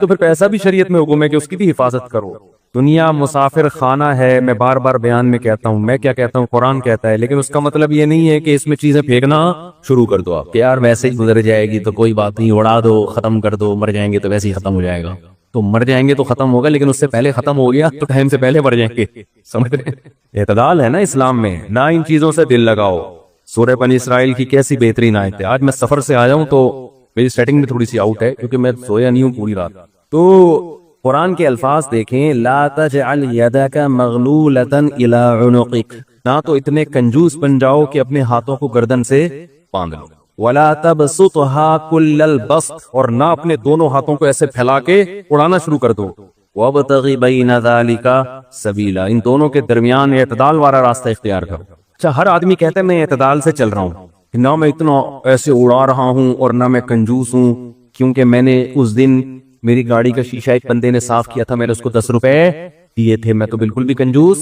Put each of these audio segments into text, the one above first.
تو پھر پیسہ بھی شریعت میں حکم ہے کہ اس کی بھی حفاظت کرو. دنیا مسافر خانہ ہے، میں بار بار بیان میں کہتا ہوں، میں کیا کہتا ہوں، قرآن کہتا ہے، لیکن اس کا مطلب یہ نہیں ہے کہ اس میں چیزیں پھینکنا شروع کر دو آپ کہ یار ویسے ہی گزر جائے گی تو کوئی بات نہیں، اڑا دو، ختم کر دو، مر جائیں گے تو ویسے ہی ختم ہو جائے گا. تو مر جائیں گے تو ختم ہوگا، لیکن اس سے پہلے ختم ہو گیا تو ٹائم سے پہلے مر جائیں گے. سمجھ رہے؟ اعتدال ہے نا اسلام میں، نہ ان چیزوں سے دل لگاؤ. سورہ بنی اسرائیل کی کیسی بہترین آیت ہے. آج میں سفر سے آیا ہوں تو میری سیٹنگ میں تھوڑی سی آؤٹ ہے کیونکہ میں سویا نہیں ہوں پوری رات. تو قرآن کے الفاظ دیکھیں، لا تجعل یدک مغلولۃ الی عنقک، نہ تو اتنے کنجوس بن جاؤ کہ اپنے ہاتھوں کو گردن سے باندھ لو، ولا تبسطها کل البسط، اور نہ اپنے دونوں ہاتھوں کو ایسے پھیلا کے اڑانا شروع کر دو. وابتغ بین ذلک سبیلا، ان دونوں کے درمیان اعتدال والا راستہ اختیار کرو. اچھا، ہر آدمی کہتا ہے میں اعتدال سے چل رہا ہوں، نہ میں اتنا ایسے اڑا رہا ہوں اور نہ میں کنجوس ہوں، کیونکہ میں نے اس دن میری گاڑی کا شیشہ ایک بندے نے صاف کیا تھا، میں نے اس کو 10 روپے دیے تھے، میں تو بالکل بھی کنجوس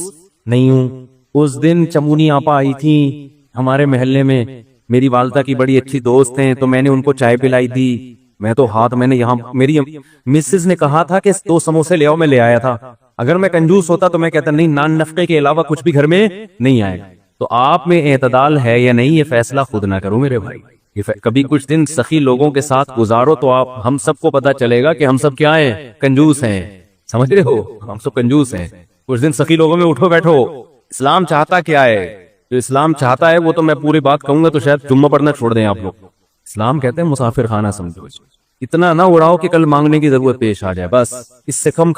نہیں ہوں. اس دن چمونی آپا آئی تھی ہمارے محلے میں، میری والدہ کی بڑی اچھی دوست ہیں، تو میں نے ان کو چائے پلائی تھی. میں تو میں نے یہاں میری مسز نے کہا تھا کہ 2 سموسے لے آؤ، میں لے آیا تھا. اگر میں کنجوس ہوتا تو میں کہتا نہیں، نان نفقے کے علاوہ کچھ بھی گھر میں نہیں آئے. تو آپ میں اعتدال ہے یا نہیں، یہ فیصلہ خود نہ کرو میرے بھائی. کبھی کچھ دن سخی لوگوں کے ساتھ گزارو تو ہم سب کو پتا چلے گا کہ ہم سب کیا ہیں، کنجوس ہیں. سمجھ رہے ہو؟ ہم سب کنجوس ہیں. کچھ دن سخی لوگوں میں اٹھو بیٹھو. اسلام چاہتا کیا ہے؟ جو اسلام چاہتا ہے وہ تو میں پوری بات کہوں گا تو شاید جمعہ پڑھنا چھوڑ دیں آپ لوگ. اسلام کہتے ہیں مسافر خانہ سمجھو، اتنا نہ اڑاؤ کہ کل مانگنے کی ضرورت پیش آ جائے. بس اس سے کم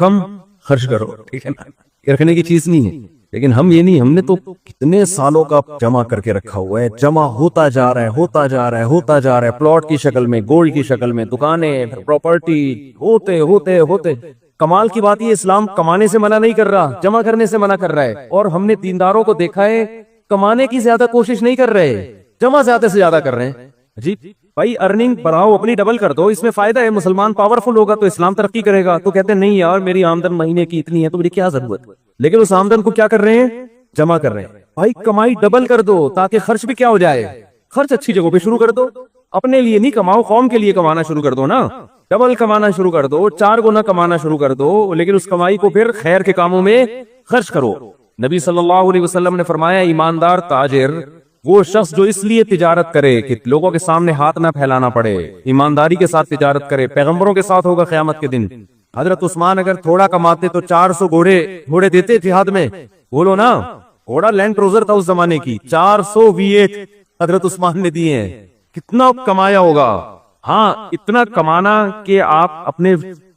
خرچ کرو، ٹھیک ہے نا؟ یہ رکھنے کی چیز نہیں ہے. لیکن ہم یہ نہیں، ہم نے تو کتنے سالوں کا جمع کر کے رکھا ہوا ہے، جمع ہوتا جا رہا ہے، ہوتا جا رہا ہے، ہوتا جا رہا ہے، پلاٹ کی شکل میں، گولڈ کی شکل میں، دکانیں، پراپرٹی، ہوتے ہوتے ہوتے. کمال کی بات یہ، اسلام کمانے سے منع نہیں کر رہا، جمع کرنے سے منع کر رہا ہے. اور ہم نے دینداروں کو دیکھا ہے کمانے کی زیادہ کوشش نہیں کر رہے، جمع زیادہ سے زیادہ کر رہے ہیں. جی بھائی، ارننگ بڑھاؤ، اپنی ڈبل کر دو، اس میں فائدہ ہے. مسلمان پاورفل ہوگا تو اسلام ترقی کرے گا. تو کہتے ہیں نہیں یار میری آمدن مہینے کی اتنی ہے تو مجھے کیا ضرورت، لیکن اس آمدن کو کیا کر رہے ہیں، جمع کر رہے ہیں. بھائی کمائی ڈبل کر دو تاکہ خرچ بھی کیا ہو جائے، خرچ اچھی جگہوں پہ شروع کر دو. اپنے لیے نہیں کماؤ، قوم کے لیے کمانا شروع کر دو نا. ڈبل کمانا شروع کر دو، 4 گنا کمانا شروع کر دو، لیکن اس کمائی کو پھر خیر کے کاموں میں خرچ کرو. نبی صلی اللہ علیہ وسلم نے فرمایا ایماندار تاجر وہ شخص جو اس لیے تجارت کرے کہ لوگوں کے سامنے ہاتھ نہ پھیلانا پڑے، ایمانداری کے ساتھ تجارت کرے. پیغمبروں کے ساتھ ہوگا قیامت کے دن. حضرت عثمان اگر تھوڑا کماتے تو 400 گھوڑے دیتے جہاد میں. بولو نا، گھوڑا لینڈ کروزر تھا اس زمانے کی، 400 V8 حضرت عثمان نے دیے ہیں. کتنا کمایا ہوگا. ہاں اتنا کمانا کہ آپ اپنے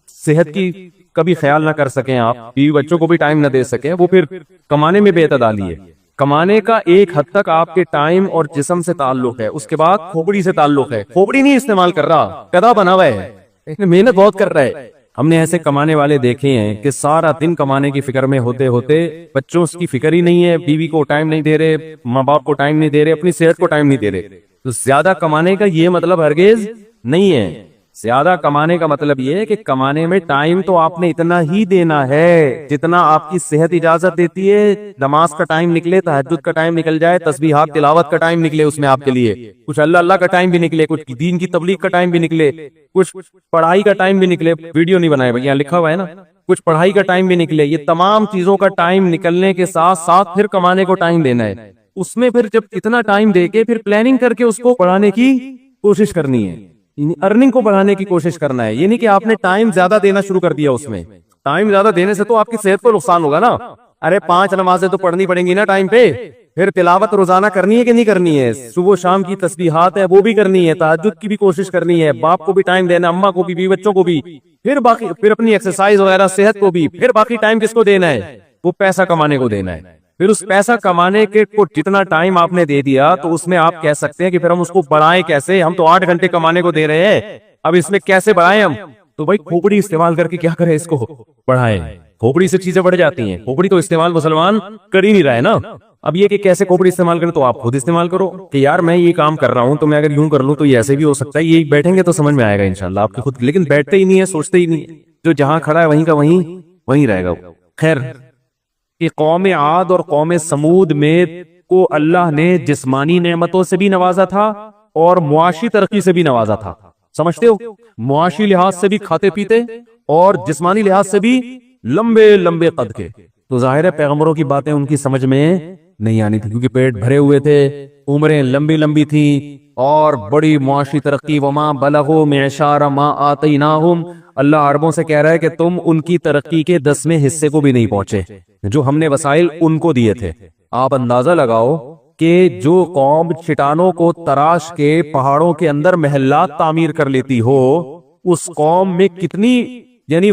صحت کی کبھی خیال نہ کر سکیں، آپ بیوی بچوں کو بھی ٹائم نہ دے سکیں، وہ پھر کمانے میں بے اعتدالی ہے. کمانے کا ایک حد تک آپ کے ٹائم اور جسم سے تعلق ہے، اس کے بعد کھوپڑی سے تعلق ہے. کھوپڑی نہیں استعمال کر رہا، گدھا بنا ہوا ہے، محنت بہت کر رہا ہے. ہم نے ایسے کمانے والے دیکھے ہیں کہ سارا دن کمانے کی فکر میں ہوتے ہوتے بچوں کی فکر ہی نہیں ہے، بیوی کو ٹائم نہیں دے رہے، ماں باپ کو ٹائم نہیں دے رہے، اپنی صحت کو ٹائم نہیں دے رہے. تو زیادہ کمانے کا یہ مطلب ہرگز نہیں ہے. زیادہ کمانے کا مطلب یہ ہے کہ کمانے میں ٹائم تو آپ نے اتنا ہی دینا ہے جتنا آپ کی صحت اجازت دیتی ہے. نماز کا ٹائم نکلے، تہجد کا ٹائم نکل جائے، تسبیحات تلاوت کا ٹائم نکلے اس میں آپ کے لیے، کچھ اللہ کا ٹائم بھی نکلے، کچھ دین کی تبلیغ کا ٹائم بھی نکلے، کچھ پڑھائی کا ٹائم بھی نکلے. ویڈیو نہیں بنائے بھائی، یہاں لکھا ہوا ہے نا، کچھ پڑھائی کا ٹائم بھی نکلے. یہ تمام چیزوں کا ٹائم نکلنے کے ساتھ ساتھ پھر کمانے کو ٹائم دینا ہے. اس میں پھر جب اتنا ٹائم دے کے پھر پلاننگ کر کے اس کو بڑھانے کی کوشش کرنی ہے، ارننگ کو بڑھانے کی کوشش کرنا ہے. یہ نہیں کہ آپ نے ٹائم زیادہ دینا شروع کر دیا. اس میں ٹائم زیادہ دینے سے تو آپ کی صحت کو نقصان ہوگا نا. ارے 5 نمازیں تو پڑھنی پڑیں گی نا ٹائم پہ، پھر تلاوت روزانہ کرنی ہے کہ نہیں کرنی ہے، صبح شام کی تسبیحات ہے وہ بھی کرنی ہے، تہجد کی بھی کوشش کرنی ہے، باپ کو بھی ٹائم دینا، اماں کو بھی، بیوی بچوں کو بھی، پھر باقی پھر اپنی ایکسرسائز وغیرہ صحت کو بھی، پھر باقی ٹائم کس کو دینا ہے، وہ پیسہ کمانے کو دینا ہے. پھر اس پیسہ کمانے کے کو جتنا ٹائم آپ نے دے دیا تو اس میں آپ کہہ سکتے ہیں کہ پھر ہم اس کو بڑھائیں کیسے. ہم تو 8 گھنٹے کمانے کو دے رہے ہیں، اب اس میں کیسے بڑھائیں ہم. تو بھائی کھوپڑی استعمال کر کے کیا کریں، اس کو بڑھائیں. کھوپڑی سے چیزیں بڑھ جاتی ہیں. کھوپڑی تو استعمال مسلمان کر ہی نہیں رہا ہے نا. اب یہ کہ کیسے کھوپڑی استعمال کریں تو آپ خود استعمال کرو کہ یار میں یہ کام کر رہا ہوں تو میں اگر یوں کر لوں تو یہ ایسے بھی ہو سکتا ہے. یہ بیٹھیں گے تو سمجھ میں آئے گا انشاءاللہ آپ کے خود، لیکن بیٹھتے ہی نہیں ہے، سوچتے ہی نہیں ہے. جو جہاں کھڑا ہے وہیں کا وہیں رہے گا. خیر کہ قوم عاد اور قوم سمود میں کو اللہ نے جسمانی نعمتوں سے بھی نوازا تھا اور معاشی ترقی سے بھی نوازا تھا. سمجھتے ہو؟ معاشی لحاظ سے بھی کھاتے پیتے اور جسمانی لحاظ سے بھی لمبے لمبے قد کے. تو ظاہر ہے پیغمبروں کی باتیں ان کی سمجھ میں نہیں آنی تھی کیونکہ پیٹ بھرے ہوئے تھے, عمریں لمبی لمبی تھی اور بڑی معاشی ترقی. وما بلغوا معشار ما آتیناہم, اللہ عربوں سے کہہ رہا ہے کہ تم ان کی ترقی کے 10ویں حصے کو بھی نہیں پہنچے جو ہم نے وسائل ان کو دیے تھے. آپ اندازہ لگاؤ کہ جو قوم چٹانوں کو تراش کے پہاڑوں کے اندر محلات تعمیر کر لیتی ہو, اس قوم میں کتنی یعنی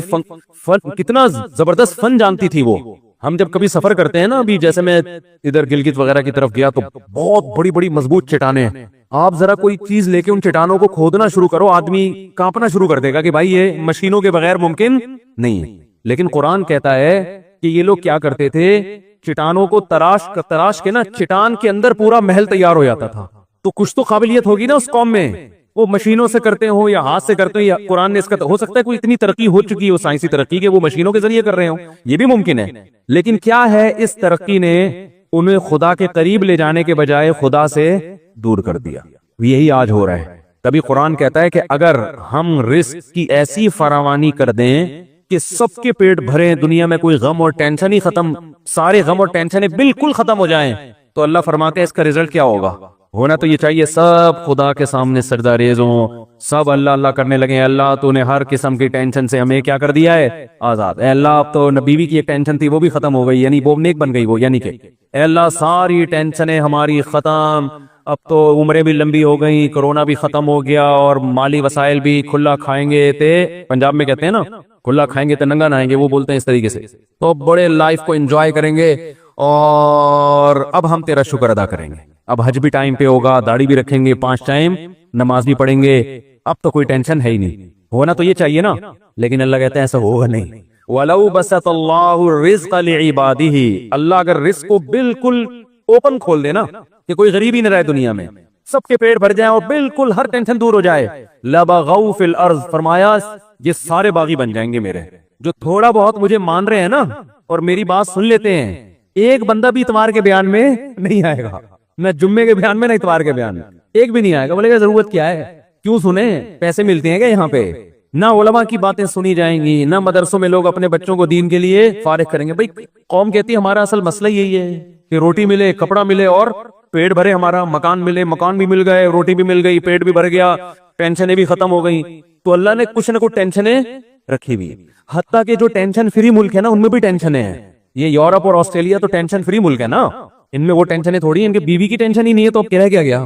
کتنا زبردست فن جانتی تھی وہ. ہم جب کبھی سفر کرتے ہیں نا, ابھی جیسے میں ادھر گلگت وغیرہ کی طرف گیا تو بہت بڑی بڑی مضبوط چٹانیں ہیں. آپ ذرا کوئی چیز لے کے ان چٹانوں کو کھودنا شروع کرو, آدمی کانپنا شروع کر دے گا کہ بھائی یہ مشینوں کے بغیر ممکن نہیں ہے. لیکن قرآن کہتا ہے کہ یہ لوگ کیا کرتے تھے, چٹانوں کو تراش کے نا چٹان کے اندر پورا محل تیار ہو جاتا تھا. تو کچھ تو قابلیت ہوگی نا اس قوم میں, وہ مشینوں سے کرتے ہو یا ہاتھ سے کرتے ہو, یا قرآن نے اس کا ہو سکتا ہے کوئی اتنی ترقی ہو چکی ہو سائنسی ترقی کہ وہ مشینوں کے ذریعے کر رہے ہوں, یہ بھی ممکن ہے. لیکن کیا ہے, اس ترقی نے انہیں خدا کے قریب لے جانے کے بجائے خدا سے دور کر دیا. یہی آج ہو رہا ہے. تبھی قرآن کہتا ہے کہ اگر ہم رزق کی ایسی فراوانی کر دیں کہ سب کے پیٹ بھرے, دنیا میں کوئی غم اور ٹینشن ہی ختم, سارے غم اور ٹینشنیں بالکل ختم ہو جائیں, تو اللہ فرماتے ہیں اس کا رزلٹ کیا ہوگا. ہونا تو یہ چاہیے سب خدا کے سامنے سجدہ ریز ہوں, سب اللہ اللہ کرنے لگے, اللہ تو نے ہر قسم کی ٹینشن سے ہمیں کیا کر دیا ہے, آزاد. اے اللہ اب تو بیوی کی ایک ٹینشن تھی وہ بھی ختم ہو گئی, یعنی وہ نیک بن گئی وہ, یعنی کہ اے اللہ ساری ٹینشنیں ہماری ختم, اب تو عمریں بھی لمبی ہو گئی, کرونا بھی ختم ہو گیا اور مالی وسائل بھی, کھلا کھائیں گے تے, پنجاب میں کہتے ہیں نا کھلا کھائیں گے تے ننگا نہائیں گے, وہ بولتے ہیں اس طریقے سے, تو بڑے لائف کو انجوائے کریں گے اور اب ہم تیرا شکر ادا کریں گے. اب حج بھی ٹائم پہ ہوگا, داڑھی بھی رکھیں گے, 5 ٹائم نماز بھی پڑھیں گے, اب تو کوئی ٹینشن ہے ہی نہیں. ہونا تو یہ چاہیے نا, لیکن اللہ کہتے ہیں ایسا ہوگا نہیں. وَلَوْ بَسَطَ اللَّهُ الرِّزْقَ لِعِبَادِهِ, اللہ اگر رزق کو بالکل اوپن کھول دے نا کہ کوئی غریب ہی نہ رہے دنیا میں, سب کے پیٹ بھر جائیں اور بالکل ہر ٹینشن دور ہو جائے, لَبَغَوْا فِي الْأَرْضِ, فرمایا یہ سارے باغی بن جائیں گے میرے, جو تھوڑا بہت مجھے مان رہے ہیں نا اور میری بات سن لیتے ہیں. ایک بندہ بھی اتوار کے بیان میں نہیں آئے گا, نہ جمعے کے بیان میں نہ اتوار کے بیان میں, ایک بھی نہیں آئے گا. بولے گا ضرورت کیا ہے, کیوں سنیں, پیسے ملتے ہیں کیا یہاں پہ. نہ علماء کی باتیں سنی جائیں گی, نہ مدرسوں میں لوگ اپنے بچوں کو دین کے لیے فارغ کریں گے. بھائی قوم کہتی ہے ہمارا اصل مسئلہ یہی ہے کہ روٹی ملے, کپڑا ملے اور پیٹ بھرے, ہمارا مکان ملے, مکان بھی مل گئے, روٹی بھی مل گئی, پیٹ بھی بھر گیا, ٹینشنیں بھی ختم ہو گئی. تو اللہ نے کچھ نہ کچھ ٹینشنیں رکھی ہوئی, حتیٰ کہ جو ٹینشن فری ملک ہے نا ان میں بھی ٹینشنیں ہیں. یہ یورپ اور آسٹریلیا تو ٹینشن فری ملک ہے نا, ان میں وہ ٹینشنیں تھوڑی, ان کے بیوی کی ٹینشن ہی نہیں ہے, تو اب کہہ کیا گیا.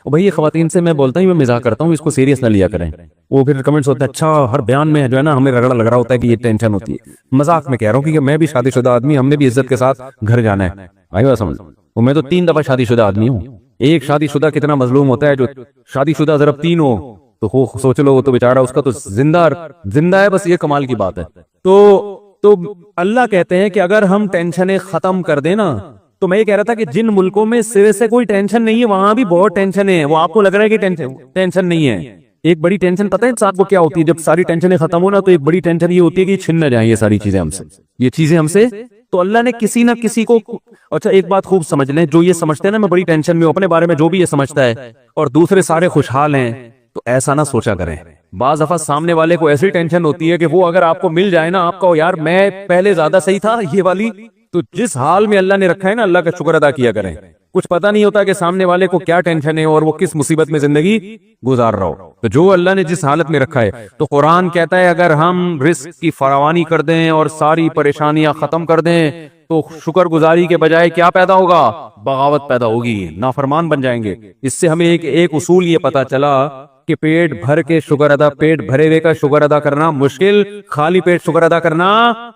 بھائی یہ خواتین سے میں بولتا ہوں, میں مزاح کرتا ہوں, اس کو سیریس نہ لیا کریں. وہ پھر کمنٹس ہوتے ہیں اچھا ہر بیان میں جو ہے نا ہمیں رگڑا لگ رہا ہوتا ہے کہ یہ ٹینشن ہوتی ہے. مذاق میں کہہ رہا ہوں کیونکہ میں بھی شادی شدہ آدمی, ہم نے بھی عزت کے ساتھ گھر جانا ہے. بھائی بات سمجھ, میں تو 3 دفعہ شادی شدہ آدمی ہوں. ایک شادی شدہ کتنا مظلوم ہوتا ہے, جو شادی شدہ ضرب 3 ہو تو سوچ لو, وہ تو بیچارہ اس کا تو زندہ ہے, بس یہ کمال کی بات ہے. تو اللہ کہتے ہیں کہ اگر ہم ٹینشنیں ختم کر دیں نا, تو میں یہ کہہ رہا تھا کہ جن ملکوں میں سرے سے کوئی ٹینشن نہیں ہے وہاں بھی بہت ٹینشن ہے. وہ آپ کو لگ رہا ہے کہ ٹینشن نہیں ہے. ایک بڑی ٹینشن پتہ ہے انسان کو کیا ہوتی ہے, جب ساری ٹینشنیں ختم ہو نا تو ایک بڑی ٹینشن یہ ہوتی ہے کہ چھن نہ جائیں یہ ساری چیزیں ہم سے, یہ چیزیں ہم سے. تو اللہ نے کسی نہ کسی کو, اچھا ایک بات خوب سمجھ لیں, جو یہ سمجھتے ہیں نا میں بڑی ٹینشن میں ہوں, اپنے بارے میں جو بھی یہ سمجھتا ہے اور دوسرے سارے خوشحال ہیں, تو ایسا نہ سوچا کریں. بعض دفعہ سامنے والے کو ایسی ٹینشن ہوتی ہے کہ وہ اگر آپ کو مل جائے نا, آپ کو یار میں پہلے زیادہ صحیح تھا یہ والی, تو جس حال میں اللہ نے رکھا ہے نا اللہ کا شکر ادا کیا کریں. کچھ پتہ نہیں ہوتا کہ سامنے والے کو کیا ٹینشن ہے اور وہ کس مصیبت میں زندگی گزار رہا ہو. تو جو اللہ نے جس حالت میں رکھا ہے, تو قرآن کہتا ہے اگر ہم رزق کی فراوانی کر دیں اور ساری پریشانیاں ختم کر دیں تو شکر گزاری کے بجائے کیا پیدا ہوگا, بغاوت پیدا ہوگی, نافرمان بن جائیں گے. اس سے ہمیں ایک اصول یہ پتا چلا کہ پیٹ بھر کے شکر ادا, پیٹ بھرے ہوئے کا شکر ادا کرنا مشکل, خالی پیٹ شکر ادا کرنا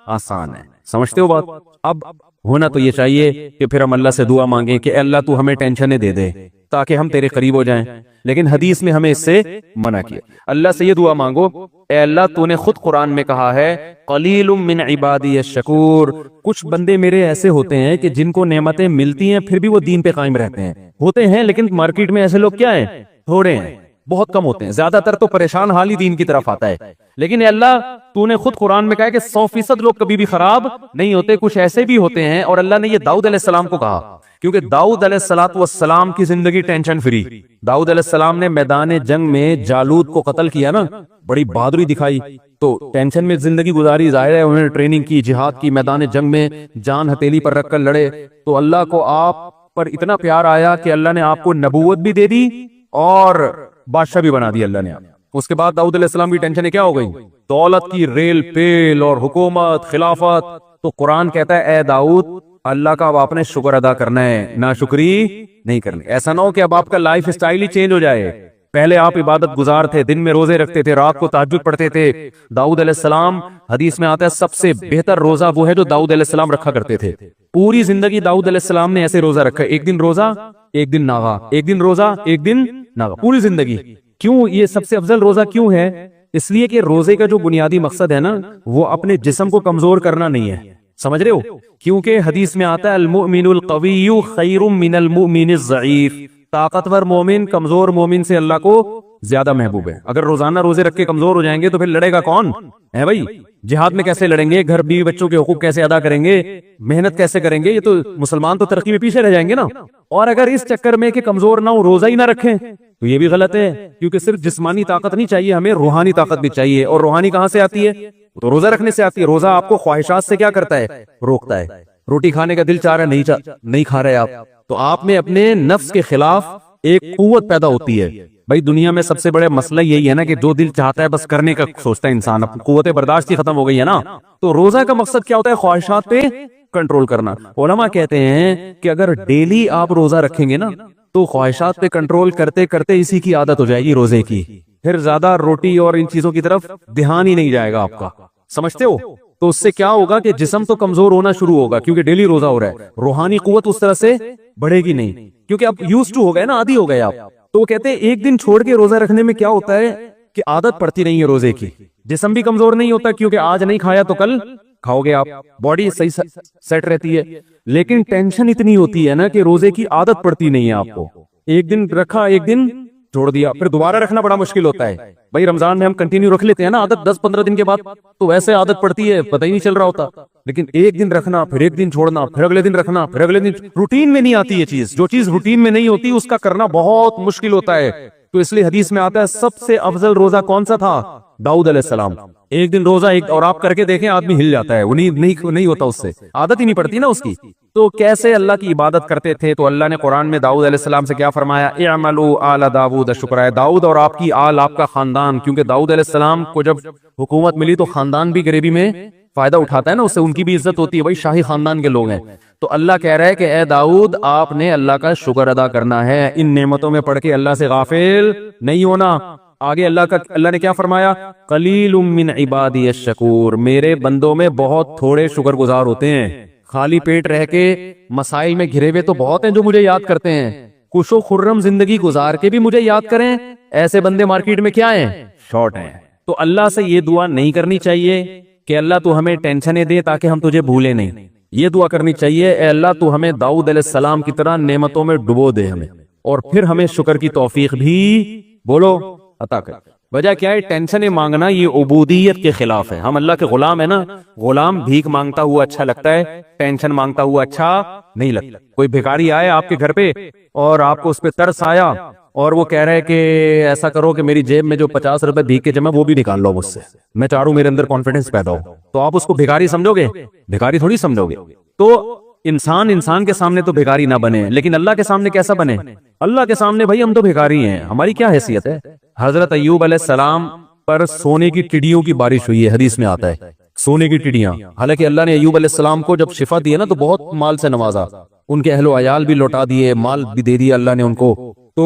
آسان ہے. سمجھتے ہو بات. اب ہونا تو یہ چاہیے کہ پھر ہم اللہ سے دعا مانگیں کہ اللہ تو ہمیں ٹینشنیں دے دے تاکہ ہم تیرے قریب ہو جائیں. لیکن حدیث میں ہمیں اس سے منع کیا. اللہ سے یہ دعا مانگو, اے اللہ تو نے خود قرآن میں کہا ہے قلیل من عبادی الشکور, کچھ بندے میرے ایسے ہوتے ہیں کہ جن کو نعمتیں ملتی ہیں پھر بھی وہ دین پہ قائم رہتے ہیں. ہوتے ہیں لیکن مارکیٹ میں ایسے لوگ کیا ہیں, تھوڑے ہیں, بہت کم ہوتے ہیں. زیادہ تر تو پریشان حال ہی دین کی طرف آتا ہے. لیکن اے اللہ تو نے خود قرآن میں کہا کہ 100% لوگ کبھی بھی خراب نہیں ہوتے, کچھ ایسے بھی ہوتے ہیں. اور اللہ نے یہ داؤد علیہ السلام کو کہا کیونکہ داؤد علیہ الصلوۃ والسلام کی زندگی ٹینشن فری. داؤد علیہ السلام نے میدان جنگ میں جالوت کو قتل کیا نا, بڑی بہادری دکھائی, تو ٹینشن میں زندگی گزاری, ظاہر ہے انہوں نے ٹریننگ کی, جہاد کی, میدان جنگ میں جان ہتھیلی پر رکھ کر لڑے. تو اللہ کو آپ پر اتنا پیار آیا کہ اللہ نے آپ کو نبوت بھی دے دی اور بادشاہ بھی بنا دی اللہ نے. اس کے بعد داؤد علیہ السلام کی ٹینشن کیا ہو گئی؟ دولت کی ریل پیل اور حکومت, خلافت. تو قرآن کہتا ہے اے داؤد اللہ کا اب آپ نے شکر ادا کرنا ہے, ناشکری نہیں کرنی. ایسا نہ ہو کہ اب آپ کا لائف اسٹائل ہی چینج ہو جائے. پہلے آپ عبادت گزار تھے, دن میں روزے رکھتے تھے, رات کو تہجد پڑھتے تھے. داؤد علیہ السلام, حدیث میں آتا ہے سب سے بہتر روزہ وہ ہے جو داؤد علیہ السلام رکھا کرتے تھے. پوری زندگی داؤد علیہ السلام نے ایسے روزہ رکھا, ایک دن روزہ ایک دن ناغا, ایک دن روزہ ایک دن ناغا, پوری زندگی. کیوں یہ سب سے افضل روزہ کیوں ہے؟ اس لیے کہ روزے کا جو بنیادی مقصد ہے نا وہ اپنے جسم کو کمزور کرنا نہیں ہے, سمجھ رہے ہو؟ کیونکہ حدیث میں آتا ہے المؤمن القوی خیر من المؤمن الضعیف, طاقتور مومن کمزور مومن سے اللہ کو زیادہ محبوب ہے. اگر روزانہ روزے رکھ کے کمزور ہو جائیں گے تو پھر لڑے گا کون ہے بھائی؟ جہاد میں کیسے لڑیں گے, گھر بیوی بچوں کے حقوق کیسے ادا کریں گے, محنت کیسے کریں گے؟ یہ تو مسلمان تو ترقی میں پیچھے رہ جائیں گے نا. اور اگر اس چکر میں کہ کمزور نہ ہو روزہ ہی نہ رکھیں تو یہ بھی غلط ہے, کیونکہ صرف جسمانی طاقت نہیں چاہیے, ہمیں روحانی طاقت بھی چاہیے. اور روحانی کہاں سے آتی ہے؟ تو روزہ رکھنے سے آتی ہے. روزہ آپ کو خواہشات سے کیا کرتا ہے؟ روکتا ہے. روٹی کھانے کا دل چاہ رہا ہے, نہیں کھا رہے آپ, تو آپ میں اپنے نفس کے خلاف ایک قوت پیدا ہوتی ہے. بھائی دنیا میں سب سے بڑے مسئلہ یہی ہے نا کہ جو دل چاہتا ہے بس کرنے کا سوچتا ہے انسان, قوت برداشت ہی ختم ہو گئی ہے نا. تو روزہ کا مقصد کیا ہوتا ہے؟ خواہشات پہ کنٹرول کرنا. علماء کہتے ہیں کہ اگر ڈیلی آپ روزہ رکھیں گے نا تو خواہشات پہ کنٹرول کرتے کرتے اسی کی عادت ہو جائے گی روزے کی, پھر زیادہ روٹی اور ان چیزوں کی طرف دھیان ہی نہیں جائے گا آپ کا, سمجھتے ہو؟ تو اس سے کیا ہوگا کہ جسم تو کمزور ہونا شروع ہوگا کیونکہ ڈیلی روزہ ہو رہا ہے, روحانی قوت اس طرح سے بڑھے گی نہیں کیونکہ اب یوز ٹو ہو گئے نا, عادی ہو گئے آپ. تو وہ کہتے ہیں ایک دن چھوڑ کے روزہ رکھنے میں کیا ہوتا ہے کہ عادت پڑتی نہیں ہے روزے کی, جسم بھی کمزور نہیں ہوتا کیونکہ آج نہیں کھایا تو کل کھاؤ گے آپ, باڈی صحیح سیٹ رہتی ہے. لیکن ٹینشن اتنی ہوتی ہے نا کہ روزے کی عادت پڑتی نہیں ہے آپ کو. ایک دن رکھا ایک دن چھوڑ دیا, پھر دوبارہ رکھنا بڑا مشکل ہوتا ہے. بھائی رمضان میں ہم کنٹینیو رکھ لیتے ہیں نا عادت, 10-15 دن کے بعد تو ویسے عادت پڑتی ہے, پتہ ہی نہیں چل رہا ہوتا. لیکن ایک دن رکھنا, پھر ایک دن چھوڑنا, پھر اگلے دن رکھنا, پھر اگلے دن, روٹین میں نہیں آتی یہ چیز. جو چیز روٹین میں نہیں ہوتی اس کا کرنا بہت مشکل ہوتا ہے. تو اس لیے حدیث میں آتا ہے سب سے افضل روزہ کون سا تھا؟ داؤد علیہ السلام. ایک دن روزہ ایک, اور آپ کر کے دیکھیں آدمی ہل جاتا ہے, وہ نہیں ہوتا, اس سے عادت ہی نہیں پڑتی نا اس کی. تو کیسے اللہ کی عبادت کرتے تھے؟ تو اللہ نے قرآن میں داؤد علیہ السلام سے کیا فرمایا؟ اعملوا آل داؤد شکرا. داؤد اور آپ کی آل, آپ کا خاندان, کیونکہ داؤد علیہ السلام کو جب حکومت ملی تو خاندان بھی غریبی میں فائدہ اٹھاتا ہے نا, اس سے ان کی بھی عزت ہوتی ہے, بھائی شاہی خاندان کے لوگ ہیں. تو اللہ کہہ رہا ہے کہ اے داؤد آپ نے اللہ کا شکر ادا کرنا ہے, ان نعمتوں میں پڑھ کے اللہ سے غافل نہیں ہونا. آگے اللہ نے کیا فرمایا؟ قلیل من عبادی الشکور, میرے بندوں میں بہت تھوڑے شکر گزار ہوتے ہیں. خالی پیٹ رہ کے مسائل میں گھرے ہوئے تو بہت ہیں جو مجھے یاد کرتے ہیں, خوش و خرم زندگی گزار کے بھی مجھے یاد کریں. ایسے بندے مارکیٹ میں کیا ہیں؟ شارٹ ہیں. تو اللہ سے یہ دعا نہیں کرنی چاہیے کہ اللہ تو ہمیں ٹینشنیں دے تاکہ ہم تجھے بھولے نہیں. یہ دعا کرنی چاہیے اے اللہ تو ہمیں داؤد علیہ السلام کی طرح نعمتوں میں ڈبو دے ہمیں, اور پھر ہمیں شکر کی توفیق بھی بولو عطا کر. وجہ کیا ہے؟ ٹینشنیں مانگنا یہ عبودیت کے خلاف ہے. ہم اللہ کے غلام ہیں نا, غلام بھیک مانگتا ہوا اچھا لگتا ہے, ٹینشن مانگتا ہوا اچھا نہیں لگتا. کوئی بھیکاری آئے آپ کے گھر پہ اور آپ کو اس پہ ترس آیا اور وہ کہہ رہے کہ ایسا کرو کہ میری جیب میں جو 50 روپے بھیک کے جمع وہ بھی نکال لو مجھ سے, میں چاہوں میرے اندر کانفیڈنس پیدا ہو, تو آپ اس کو بھیکاری سمجھو گے؟ بھیکاری تھوڑی سمجھو گے. تو انسان کے سامنے تو بھیکاری نہ بنے, لیکن اللہ کے سامنے کیسا بنے؟ اللہ کے سامنے بھائی ہم تو بھیکاری ہیں, ہماری کیا حیثیت ہے؟ حضرت ایوب علیہ السلام پر سونے کی ٹڈیوں کی بارش ہوئی ہے, حدیث میں آتا ہے سونے کی ٹڈیاں. حالانکہ اللہ نے ایوب علیہ السلام کو جب شفا دی نا تو بہت مال سے نوازا, ان کے اہل و عیال بھی لوٹا دیے, مال بھی دے دیا اللہ نے ان کو. تو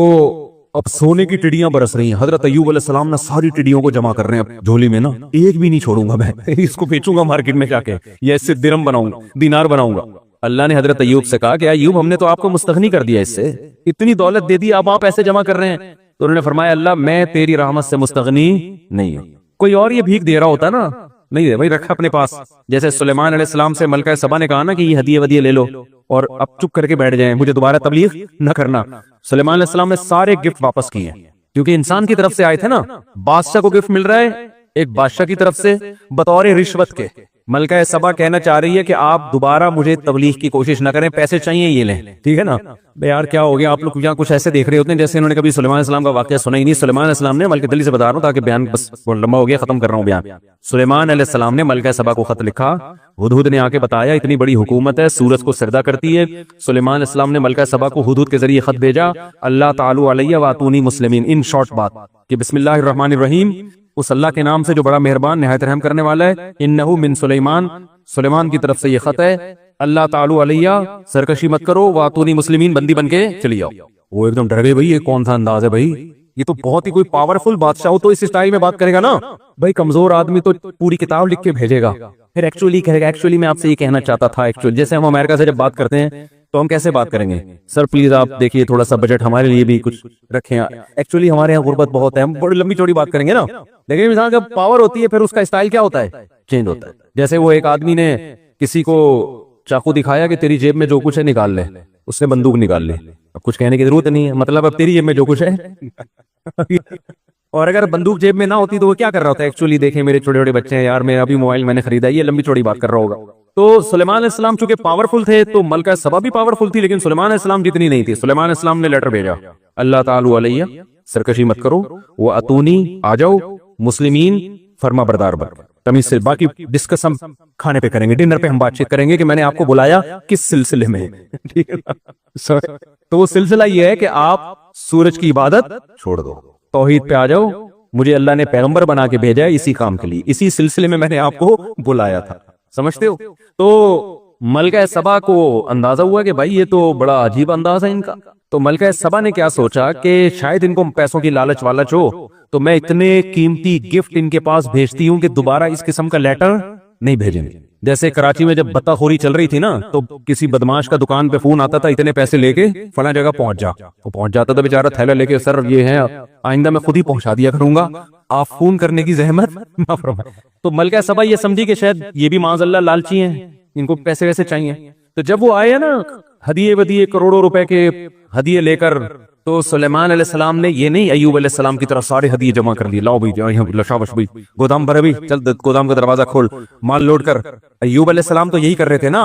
اب سونے کی ٹڈیاں برس رہی ہیں. حضرت ایوب علیہ السلام نے ساری ٹڈیوں کو جمع کر رہے ہیں جھولی میں نا, ایک بھی نہیں چھوڑوں گا میں, اس کو بیچوں گا مارکیٹ میں جا کے, یا اس سے درم بناؤں گا, دینار بناؤں گا. اللہ نے حضرت ایوب سے کہا کہ ایوب ہم نے تو آپ کو مستغنی کر دیا, اس سے اتنی دولت دے دی, اب آپ ایسے جمع کر رہے ہیں. تو انہوں نے فرمایا اللہ میں تیری رحمت سے مستغنی نہیں ہوں. کوئی اور یہ بھیک دے رہا ہوتا نا, نہیں دے بھائی, رکھا اپنے پاس. جیسے سلیمان علیہ السلام سے ملکہ سبا نے کہا نا کہ یہ ہدیے ودیے لے لو اور اب چپ کر کے بیٹھ جائیں, مجھے دوبارہ تبلیغ نہ کرنا. سلیمان علیہ السلام نے سارے گفٹ واپس کیے ہیں کیونکہ انسان کی طرف سے آئے تھے نا. بادشاہ کو گفٹ مل رہا ہے ایک بادشاہ کی طرف سے بطور رشوت کے, ملکہ سبا کہنا چاہ رہی ہے کہ آپ دوبارہ مجھے تبلیغ کی کوشش نہ کریں، پیسے چاہیے یہ لیں، ٹھیک ہے نا؟ یار کیا ہو گیا، آپ لوگ یہاں کچھ ایسے دیکھ رہے ہوتے ہیں جیسے انہوں نے کبھی سلیمان علیہ السلام کا واقعہ سنا ہی نہیں۔ سلیمان علیہ السلام نے، ملکہ دلی سے بتا رہا ہوں تاکہ بیان بس لمبا ہو گیا، ختم کر رہا ہوں بیان۔ سلیمان علیہ السلام نے ملکہ سبا کو خط لکھا، ہدہد نے آ کے بتایا اتنی بڑی حکومت ہے، سورج کو سجدہ کرتی ہے۔ سلیمان علیہ السلام نے ملکہ سبا کو ہدہد کے ذریعے خط بھیجا، اللہ تعالی علیہ واتونی مسلمین، ان شارٹ بات کہ بسم اللہ الرحمن الرحیم، اس اللہ کے نام سے جو بڑا مہربان نہایت رحم کرنے والا ہے، انہو من سلیمان، سلیمان کی طرف سے یہ خط ہے، اللہ تعالی علیہ، سرکشی مت کرو، واتونی مسلمین، بندی بن کے چلی آؤ۔ وہ ایک دم ڈر گئے، بھائی یہ کون سا انداز ہے بھائی، یہ تو بہت ہی کوئی پاورفل بادشاہ ہو تو اس اسٹائل میں بات کرے گا نا بھائی، کمزور آدمی تو پوری کتاب لکھ کے بھیجے گا، پھر ایکچولی کہے گا ایکچولی میں آپ سے یہ کہنا چاہتا تھا، ایکچولی جیسے ہم امریکہ سے جب بات کرتے ہیں تو ہم کیسے بات کریں گے، سر پلیز آپ دیکھیے تھوڑا سا بجٹ ہمارے لیے بھی کچھ رکھیں، ایکچولی ہمارے یہاں غربت بہت ہے، ہم بڑی لمبی چوڑی بات کریں گے نا، لیکن انسان جب پاور ہوتی ہے پھر اس کا اسٹائل کیا ہوتا ہے، چینج ہوتا ہے۔ جیسے وہ ایک آدمی نے کسی کو چاقو دکھایا کہ تیری جیب میں جو کچھ ہے نکال لے، اس نے بندوق نکال لی، اب کچھ کہنے کی ضرورت نہیں ہے، مطلب اب تیری جیب میں جو کچھ ہے اور اگر بندوق جیب میں نہ ہوتی تو وہ کیا کر رہا ہوتا ہے، ایکچولی دیکھیں میرے چھوٹے چھوٹے بچے ہیں یار، میرا ابھی موبائل میں نے خریدا، یہ لمبی چوڑی بات کر رہا ہوگا۔ تو سلیمان علیہ السلام چونکہ پاورفل تھے تو ملکہ سبا بھی پاورفل تھی، لیکن سلیمان علیہ السلام جتنی نہیں تھی۔ سلیمان علیہ السلام نے لیٹر بھیجا، اللہ تعالی علیہ، سرکشی مت کرو، وہ اتونی، آ جاؤ، مسلمین، فرما بردار بن، تمیز سے۔ باقی ڈسکس ہم کھانے پہ کریں گے، ڈنر پہ ہم بات چیت کریں گے کہ میں نے آپ کو بلایا کس سلسلے میں، ٹھیک ہے نا؟ تو وہ سلسلہ یہ ہے کہ آپ سورج کی عبادت چھوڑ دو، توحید پہ آ جاؤ، مجھے اللہ نے پیغمبر بنا کے بھیجا ہے اسی کام کے لیے، اسی سلسلے میں میں نے آپ کو بلایا تھا، سمجھتے ہو؟ تو ملکہ سبا کو اندازہ ہوا کہ بھائی یہ تو بڑا عجیب انداز ہے ان کا، تو ملکہ سبا نے کیا سوچا کہ شاید ان کو پیسوں کی لالچ والچ ہو، تو میں اتنے قیمتی گفٹ ان کے پاس بھیجتی ہوں کہ دوبارہ اس قسم کا لیٹر نہیں بھیجیں گے۔ جیسے کراچی میں جب بتہ خوری چل رہی تھی نا تو کسی بدماش کا دکان پہ فون آتا تھا، اتنے پیسے لے کے فلاں جگہ پہنچ جا، وہ پہنچ جاتا تھا بیچارہ تھیلا لے کے، سر یہ ہے آئندہ میں خود ہی پہنچا دیا کروں گا، آپ فون کرنے کی زحمت نہ فرمائیں۔ تو ملکہ سبا یہ سمجھی کہ شاید یہ بھی معاذ اللہ لالچی ہیں، ان کو پیسے ویسے چاہیے۔ تو جب وہ آئے نا ہدیے ودیے کروڑوں روپے کے ہدیے لے کر، تو سلیمان علیہ السلام نے یہ نہیں ایوب علیہ السلام کی طرح سارے ہدیے جمع کر لیے، لاؤ بھائی لشابش بھائی، گودام بھر بھی، چل گودام کا دروازہ کھول، مال لوڈ کر۔ ایوب علیہ السلام تو یہی کر رہے تھے نا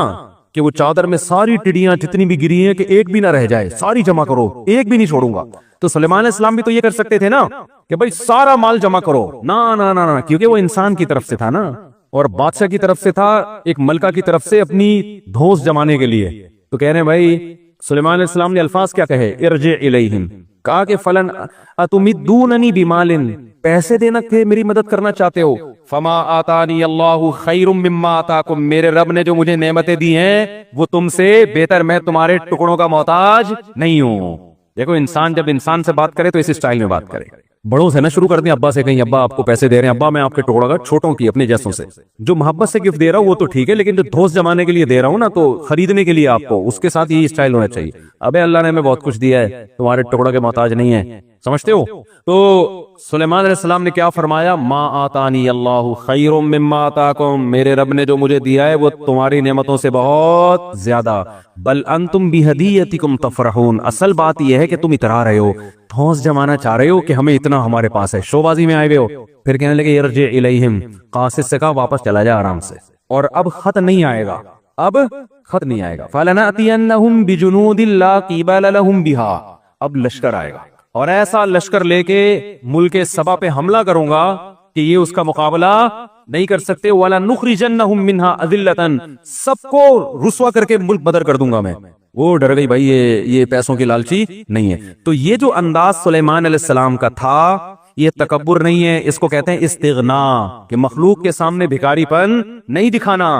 کہ وہ چادر میں ساری ٹڈیاں جتنی بھی گری ہیں کہ ایک بھی نہ رہ جائے، ساری جمع کرو، ایک بھی نہیں چھوڑوں گا۔ تو سلیمان علیہ السلام بھی تو یہ کر سکتے تھے نا کہ بھائی سارا مال جمع کرو، نہ کیونکہ وہ انسان کی طرف سے تھا نا، اور بادشاہ کی طرف سے تھا، ایک ملکہ کی طرف سے اپنی دھوس جمانے کے لیے۔ تو کہہ رہے ہیں بھائی، سلیمان علیہ السلام نے الفاظ کیا کہے، ارجع الیہم، کہا کہ فلن اتمدوننی بمال، پیسے دینا کہ میری مدد کرنا چاہتے ہو، فما آتانی اللہ خیر مما آتاکم، میرے رب نے جو مجھے نعمتیں دی ہیں وہ تم سے بہتر، میں تمہارے ٹکڑوں کا محتاج نہیں ہوں۔ دیکھو انسان جب انسان سے بات کرے تو اس اسٹائل میں بات کرے، بڑوں سے نہ شروع کر دیں، ابا سے کہیں ابا آپ کو پیسے دے رہے ہیں، ابا میں آپ کے ٹکڑوں کا، چھوٹوں کی اپنے جیسوں سے جو محبت سے گفٹ دے رہا ہوں وہ تو ٹھیک ہے، لیکن جو دھوس جمانے کے لیے دے رہا ہوں نا، تو خریدنے کے لیے آپ کو اس کے ساتھ یہی اسٹائل ہونا چاہیے، ابے اللہ نے ہمیں بہت کچھ دیا ہے، تمہارے ٹکڑوں کے محتاج نہیں ہے، سمجھتے ہو؟ تو سلیمان علیہ السلام نے کیا فرمایا، ما آتانی اللہ خیر مما آتاکم، میرے رب نے جو مجھے دیا ہے وہ تمہاری نعمتوں سے بہت زیادہ، بل انتم بہدیتکم تفرحون، اصل بات یہ ہے کہ تم اترا رہے ہو، دھوس جمانا چاہ رہے ہو کہ ہمیں اتنا ہمارے پاس ہے، شو بازی میں آئے ہوئے ہو۔ پھر کہنے لگے ارجع الیہم، قاصد سے کہا واپس چلا جا آرام سے، اور اب خط نہیں آئے گا، اب خط نہیں آئے گا، فَلَنَأْتِيَنَّهُمْ بِجُنُودٍ لَا قِبَالَ لَهُمْ بِهَا، اب لشکر آئے گا اور ایسا لشکر لے کے ملک سبا پہ حملہ کروں گا کہ یہ اس کا مقابلہ نہیں کر سکتے، وَلَنُخْرِجَنَّهُمْ مِنْهَا أَذِلَّةً، سب کو رسوا کر کے ملک بدر کر دوں گا میں۔ وہ ڈر گئی بھائی، یہ پیسوں کی لالچی نہیں ہے۔ تو یہ جو انداز سلیمان علیہ السلام کا تھا یہ تکبر نہیں ہے، اس کو کہتے ہیں استغنا، کہ مخلوق کے سامنے بھکاری پن نہیں دکھانا۔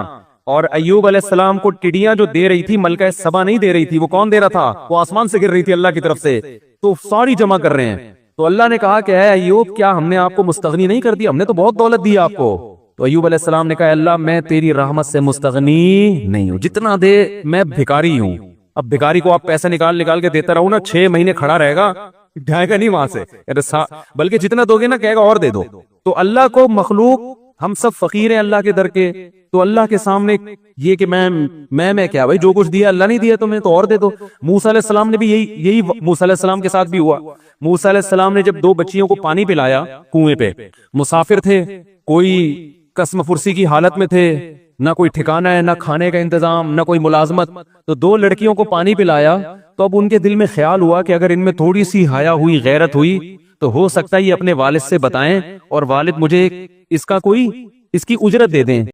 اور ایوب علیہ السلام کو ٹڈیاں جو دے رہی تھی ملکہ سبا نہیں دے رہی تھی، وہ کون دے رہا تھا؟ وہ آسمان سے گر رہی تھی اللہ کی طرف سے، تو ساری جمع کر رہے ہیں۔ تو اللہ نے کہا کہ اے ایوب، کیا ہم نے آپ کو مستغنی نہیں کر دیا؟ ہم نے تو بہت دولت دی آپ کو۔ تو ایوب علیہ السلام نے کہا اللہ میں تیری رحمت سے مستغنی نہیں ہوں، جتنا دے میں بھکاری ہوں۔ اب بھکاری کو آپ پیسے نکال کے دیتا رہو نا، 6 مہینے کھڑا رہے گا، جائے گا نہیں وہاں سے، بلکہ جتنا دو گے نا کہے گا اور دے دو۔ تو اللہ کو مخلوق، ہم سب فقیر ہیں اللہ کے در کے، تو اللہ کے سامنے یہ کہ میں کیا بھائی، جو کچھ دیا اللہ نہیں دیا تمہیں تو اور دے دو۔ موسیٰ علیہ السلام نے بھی یہی موسیٰ علیہ السلام کے ساتھ بھی ہوا۔ موسیٰ علیہ السلام نے جب 2 بچیوں کو پانی پلایا کنویں پہ، مسافر تھے، کوئی قسم فرسی کی حالت میں تھے، نہ کوئی ٹھکانہ ہے، نہ کھانے کا انتظام، نہ کوئی ملازمت، تو 2 لڑکیوں کو پانی پلایا، تو اب ان کے دل میں خیال ہوا کہ اگر ان میں تھوڑی سی حیا ہوئی، غیرت ہوئی، تو ہو سکتا ہے یہ اپنے والد سے بتائیں اور والد مجھے اس کی اجرت دے دیں۔